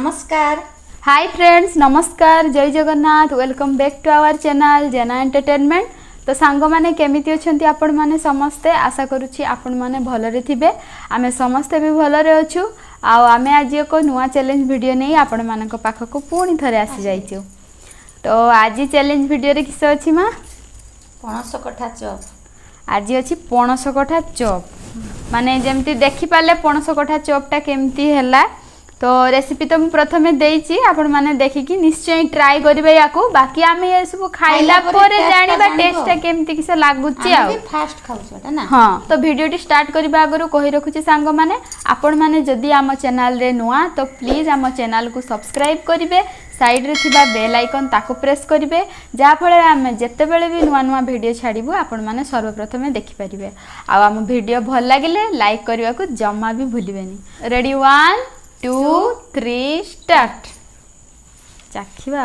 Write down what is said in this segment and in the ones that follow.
नमस्कार। हाय फ्रेंड्स, नमस्कार, जय Jagannath. Welcome back to our channel Jena entertainment. तो सांग माने केमिति अछंती आपण माने समस्ते, आशा करूची आपण माने भलरे थिबे। आमे समस्ते भी भलरे अछु। आ आमे आज एक नुआ चैलेंज वीडियो नै आपण मानक पाखको पुणी थरे आसी जाइछु। तो आज चैलेंज वीडियो रे किस अछि मा? पणस कठा चॉप। आज अछि पणस कठा चॉप। माने जेमति देखि पाले पणस कठा चॉपटा केमति हैला। तो रेसिपी तो मैं प्रथमे देइछि, आपण माने देखि कि निश्चय ट्राई करबे याको। बाकी आमे ये सब खाइला परे जानिबा टेस्टटा केमति किसे लागुछि आ फास्ट खाउछटा ना। हां, तो वीडियोटी स्टार्ट करबा आगरो कहि रखुछि सांग माने, आपण माने जदि आम चैनल रे नुआ तो प्लीज आम चैनल को सब्सक्राइब करिवे। साइड रे थिबा बेल आइकन ताको प्रेस करिवे, जा फळे आमे जत्ते बेले भी नुआ नुआ वीडियो छाडिबो आपण माने सर्वप्रथमे देखि परिबे। आ आम वीडियो भल लागिले लाइक करबा को जम्मा भी भूलिबेनी। Ready 1 2 3 start. चाखिबा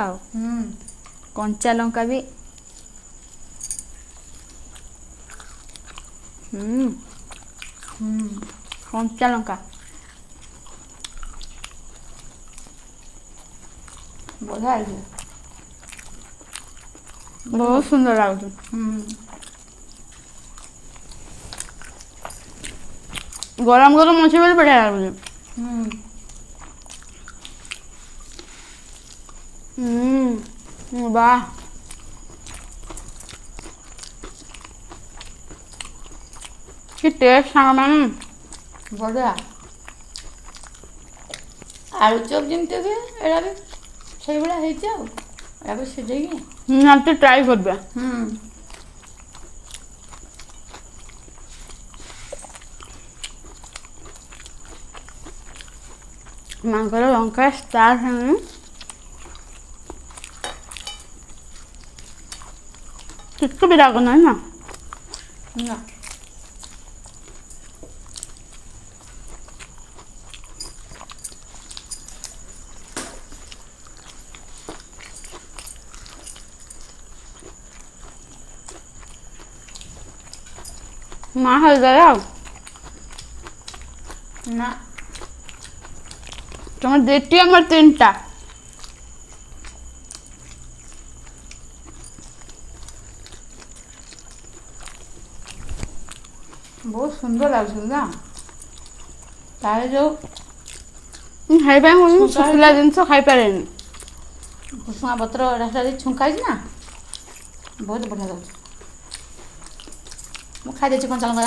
कंचा लंका भी कंचा लंका बढ़िया है। बहुत सुंदर लागु। गरम गरम अच्छे बेले बढ़िया लागु। वाह, कि टेस्ट सांग मैंने बढ़िया। आलू चॉप जमते भी एड़ा भी सही बड़ा है जाओ। एड़ा भी सिजेगी। आप तो ट्राई करबे। मांकर लंका स्टार है किसको भी राग नहीं ना ना। माँ हल गया ना तुम देती है मर तीनटा बहुत सुंदर लागु ना। तारे जो खाई पाए मुझे सुखला जिनस खाई पारेनी। भुसुंगा पत्र रास्ता दे छुंकाई ना, बहुत बढ़िया लागु। मु खाई देछि कंचा लंका।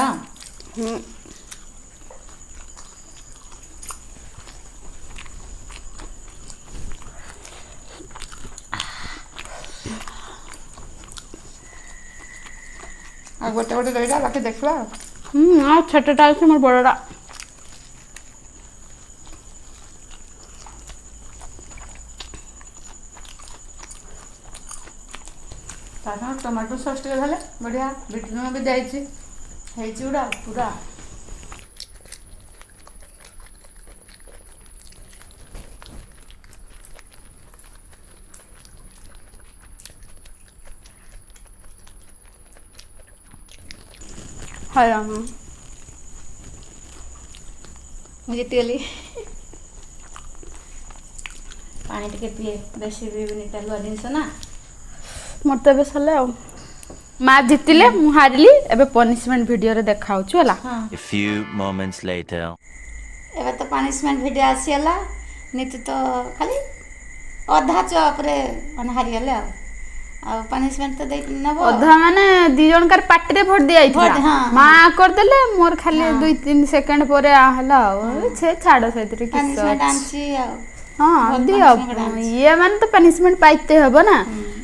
आ गोटे गोटे रहिला बाकी देखला। आ छोटटा अछि मोर बड़टा। ताहा टमाटो सॉस टे झाले बढ़िया। बीट लूण भी जाइछि हे चूड़ा पूरा। हाय मुझे तेली पानी टिके पिए बेसी भी टालुआ जिनस ना। मत बे सले आ माँ जीतिले मु हारिली। एबे पनिशमेंट वीडियो रे देखाउछु हला। A few moments later. एबे तो पनिशमेंट वीडियो आसीला। नीति तो खाली अधा चॉप रे मन हारि गेले आ पनिशमेंट तो दे नबो। अधा माने दी जन कार पाटी रे भोट दिया भोट, आइथिला। हाँ, माँ कर देले मोर खाली 2-3 सेकंड परे आ हला। छे छाड़ सेतरे किस पनिशमेंट आंची आ। हाँ बहुत दियो। punishment आंची। ये माने तो पनिशमेंट पाइते हबो ना।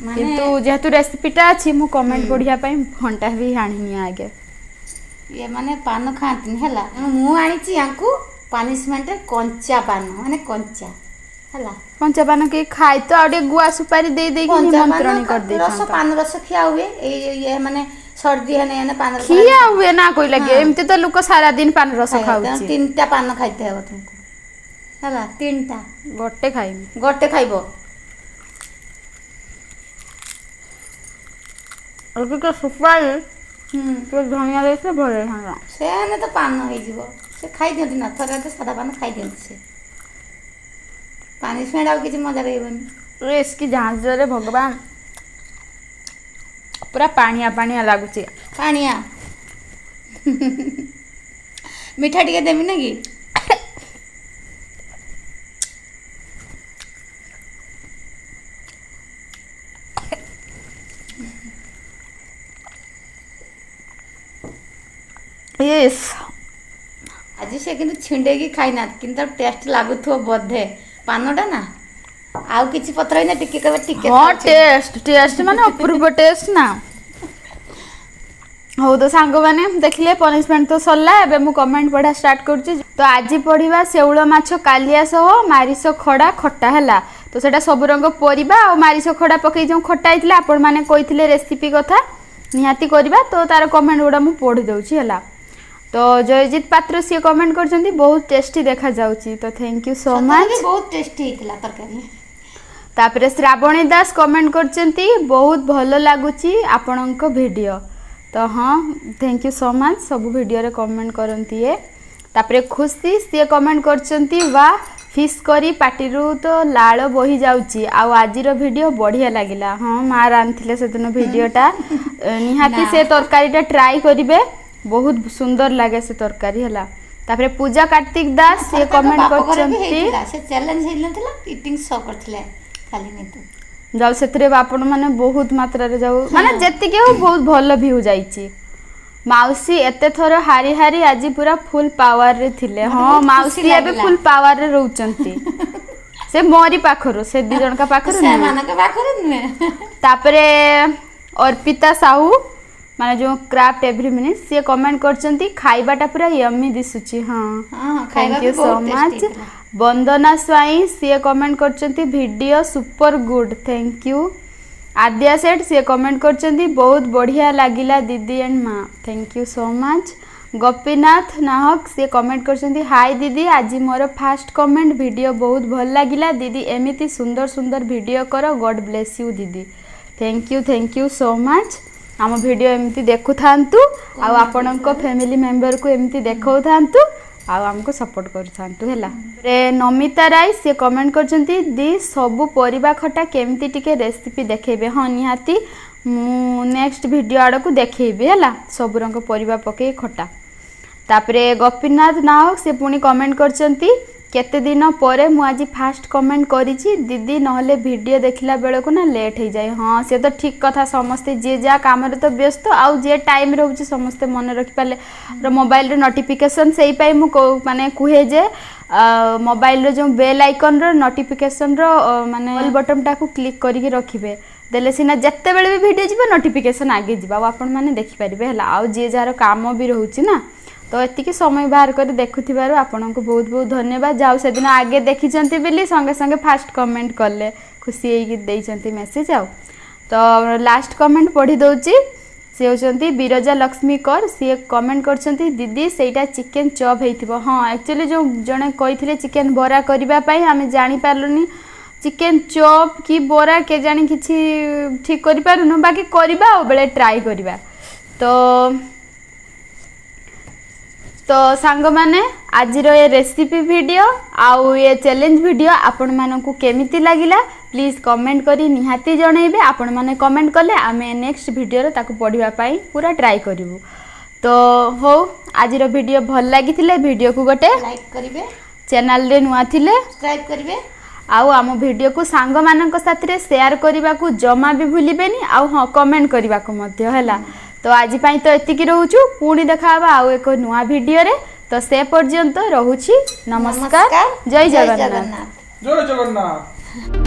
माने किंतु जेहेतु रेसिपीटा अछि मु कमेंट बढ़िया पई घंटा भी हाणिनी आगे। ये माने पान खांतिन हैला। मु आनिची यांकू पनिशमेंट कंचा पान माने कंचा हैला। कंचा पान के खाइ तो आडे गुआ सुपारी दे दे के निमंत्रण कर दे। रस पान रस खिया हुए ये माने सर्दी है ने पान रस खिया हुए ना कोई लगे। एमते तो लोक सारा दिन पान रस खाउची। 3टा पान खाइते हो तुमको हैला। 3टा गोटे खाइमी। गोटे खाइबो। और के सुपारी तो धनिया देसे भरे हां से ने तो पान होई जीवो से खाई दियंती ना थरे तो सादा पान खाई दियंती से ପାନିସମେଣ୍ଟ ଆଉ କିଛି ମଜା ରହିବନି। ଏସ୍କି ଝାଞ୍ଜରେ ଭଗବାନ ପୁରା ପାଣିଆ ପାଣିଆ ଲାଗୁଛି। ପାଣିଆ ମିଠା ଟିକେ ଦେବି ନା କି? यस ଆଜି ସେ କିନ୍ତୁ ଛିଣ୍ଡେଇକି ଖାଇନାହାନ୍ତି କିନ୍ତୁ ତାର ଟେଷ୍ଟ ଲାଗୁଥିବ ବୋଧେ ପାନଟା ନା ଆଉ କିଛି ପତ୍ର ହେଇନା ଟିକେ କେବେ ଟିକେ हाँ ଖାଉଛି। टेस्ट टेस्ट माने अपूर्व टेस्ट ना हो तो सांग माने देखले पनिशमेंट तो सरला एबे मु कमेंट पढ़ा स्टार्ट करछि। तो आज पढ़िबा सेउळ माछ कालिया सह मारिस खडा खट्टा हैला। तो सेटा सब रंग परिबा आ मारिस खडा पकई जो खट्टा आइतला आपण माने कहिथिले रेसिपी कथा निहाती करबा। तो तार कमेंट गुडा मु पढ़ी दउछि हैला। तो जयजीत पात्र सी कमेंट करछन्ती बहुत टेस्टी देखा जाउछि। तो थैंक यू सो मच। बहुत टेस्टी हेतला तरकारी। तापरे श्रावणी दास कमेंट करछन्ती बहुत भलो लागुछि आपणक वीडियो। तो हाँ थैंक यू सो मच सब वीडियो रे कमेंट करंती है। तापरे खुशी सी कमेंट करछन्ती वाह फिश करी पाटिरु तो लाळ बही जाउछि आ आजिर वीडियो बढ़िया लागिला। हाँ मां रांथिले सेदिन वीडियोटा निहाती से तरकारीटा ट्राई करिवे बहुत सुंदर लागे से तरकारी हला। तापरे पूजा कार्तिक दास से कमेंट करछन्ती से चैलेंज हेलनथला ईटिंग शो करथले खाली नहीं तो जाऊ सेतरे आपण माने बहुत मात्रा रे जाऊ माने जति के हो बहुत भलो व्यू जाईची। माउसी एते थोर हारी हारी आज पूरा फुल पावर रे थिले। हां माउसी एबे फुल पावर रे रहउचंती से मोरी पाखरो से दी जण का पाखरो से माने के पाखरो नुए। तापरे अर्पिता साहू माने जो क्राफ्ट एवरी मिनिट से कमेंट करचंती खाइबाटा पूरा यम्मी दिसुची। हां हां खाइबा thank you so much. Vandana Swain से कमेंट करचंती video super good thank you. Adya Seth से कमेंट करचंती बहुत बढ़िया लागिला दीदी एंड माँ thank you so much. Gopinath नाहक से कमेंट करचंती हाय दीदी आज मोर फास्ट कमेंट वीडियो बहुत भल लागिला दीदी एमिति सुंदर सुंदर वीडियो करो गॉड ब्लेस यू दीदी थैंक यू सो मच। आम वीडियो एमती देखु थांतु आ आपणक फैमिली मेंबर को एमती देखौ थांतु आ हमको सपोर्ट कर थांतु हैला। रे नमिता राय से कमेंट करचंती दी सबु परिबा खटा केमती टिके रेसिपी देखेबे। हां निहाती मु नेक्स्ट वीडियो आड़ को देखेबे हैला सब रंग परिबा पके खटा। तापरे गोपीनाथ नाहक से पुनी कमेंट करचंती केते दिन परे मु आज फास्ट कमेंट करिछि दीदी नहले वीडियो देखला बेले को ना लेट हो जाए। हाँ से तो ठीक कथा समस्ते जे जा काम रे तो व्यस्त आउ जे टाइम रहउछि समस्ते मन रखि पाले मोबाइल रे नोटिफिकेशन सेही पाई मु माने कुहे जे मोबाइल रे जो बेल आइकन रो नोटिफिकेशन रो माने बेल बटन टा को क्लिक करिके रखिबे देले सिना जत्ते बेले भी वीडियो जिबो नोटिफिकेशन आगे जिबा आ आपण माने देखि परिबे हला। आउ जे जार काम भी रहउछि ना तो एतिकी समय बाहर कर देखुथिबारु आपनको बहुत बहुत धन्यवाद। जाऊ से दिन आगे देखिचंती बिली संगे संगे फास्ट कमेंट करले खुशी हेई देइचंती मैसेज आउ। तो लास्ट कमेंट पढ़ी दउची से होचंती बिरजा लक्ष्मी कर से कमेंट करचंती दीदी सेटा चिकन चॉप हेइथिबो। हां एक्चुअली जो जने कहिथिले चिकन बरा करिबा पई हमें जानि पारलुनी चिकन चॉप की बरा के जानि किछि ठीक करि पारुनु बाकी करिबा ओ बेले ट्राई करिबा। तो सांग माने आज ये रेसिपी वीडियो आउ ये चैलेंज वीडियो आपण मानकु केमिति लागिला प्लीज कमेंट करी निहाती जणाइबे। आपण माने कमेंट कले आमे नेक्स्ट वीडियो रे ताकू पढिबा पई पूरा ट्राई करिवु। तो हो आज रो वीडियो भल लागिथिले वीडियो को गोटे लाइक करिवे चैनल रे नुआ थिले सब्सक्राइब करिवे आउ आम वीडियो को सांग मानक साथ रे शेयर करबा को जमा भी भूलिबेनी आउ हां कमेंट करबा को मध्य हैला। तो आज पाई तो एतिकी रहूछु पुणी देखाबा आउ एक नुआ वीडियो रे। तो से पर्यंत रहूछि नमस्कार जय जगन्नाथ। जय जगन्नाथ।